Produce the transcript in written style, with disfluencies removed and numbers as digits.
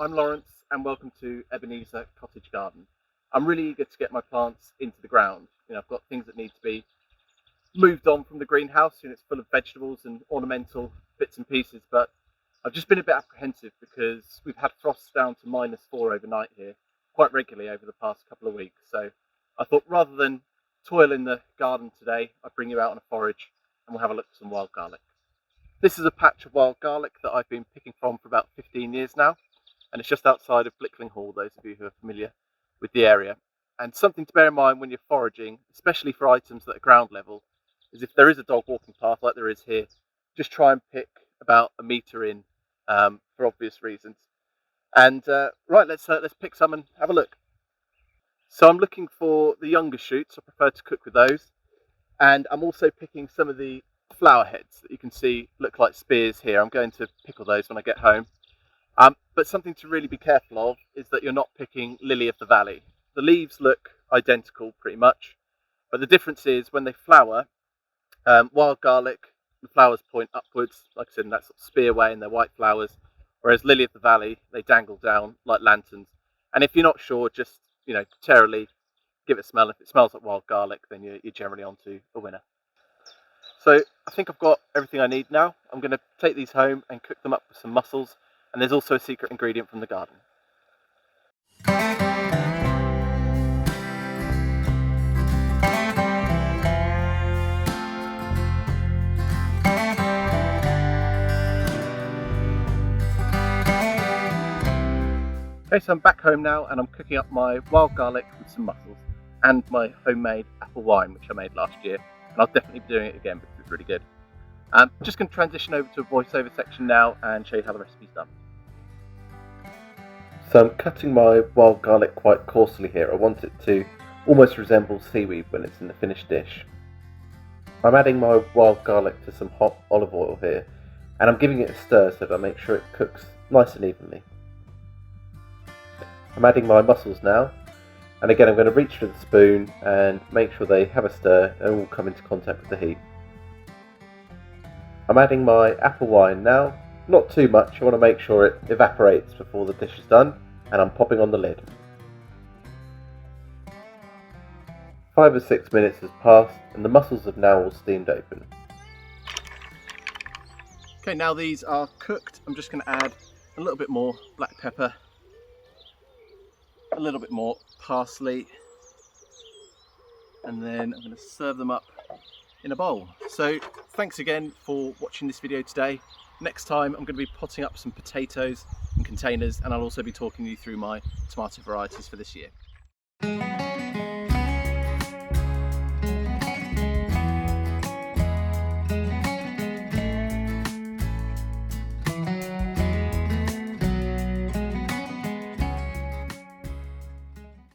I'm Lawrence and welcome to Ebenezer Cottage Garden. I'm really eager to get my plants into the ground. I've got things that need to be moved on from the greenhouse. It's full of vegetables and ornamental bits and pieces, but I've just been a bit apprehensive because we've had frosts down to -4 overnight here quite regularly over the past couple of weeks. So I thought rather than toil in the garden today, I'd bring you out on a forage and we'll have a look at some wild garlic. This is a patch of wild garlic that I've been picking from for about 15 years now, and it's just outside of Blickling Hall, those of you who are familiar with the area. And something to bear in mind when you're foraging, especially for items that are ground level, is if there is a dog walking path like there is here, just try and pick about a metre in for obvious reasons. And right, let's pick some and have a look. So I'm looking for the younger shoots. I prefer to cook with those. And I'm also picking some of the flower heads that you can see look like spears here. I'm going to pickle those when I get home. But something to really be careful of is that you're not picking lily of the valley. The leaves look identical pretty much, but the difference is when they flower, wild garlic, the flowers point upwards, like I said, in that sort of spear way, and they're white flowers, whereas lily of the valley, they dangle down like lanterns. And if you're not sure, just tear a leaf, give it a smell. If it smells like wild garlic, then you're generally onto a winner. So I think I've got everything I need now. I'm going to take these home and cook them up with some mussels, and there's also a secret ingredient from the garden. Okay, so I'm back home now and I'm cooking up my wild garlic with some mussels and my homemade apple wine, which I made last year, and I'll definitely be doing it again because it's really good. I'm just going to transition over to a voiceover section now and show you how the recipe's done. So I'm cutting my wild garlic quite coarsely here. I want it to almost resemble seaweed when it's in the finished dish. I'm adding my wild garlic to some hot olive oil here, and I'm giving it a stir so that I make sure it cooks nice and evenly. I'm adding my mussels now, and again I'm going to reach for the spoon and make sure they have a stir and all come into contact with the heat. I'm adding my apple wine now, not too much. I want to make sure it evaporates before the dish is done, and I'm popping on the lid. 5 or 6 minutes has passed and the mussels have now all steamed open. Okay, now these are cooked. I'm just going to add a little bit more black pepper, a little bit more parsley, and then I'm going to serve them up in a bowl. So thanks again for watching this video today. Next time I'm going to be potting up some potatoes in containers, and I'll also be talking you through my tomato varieties for this year.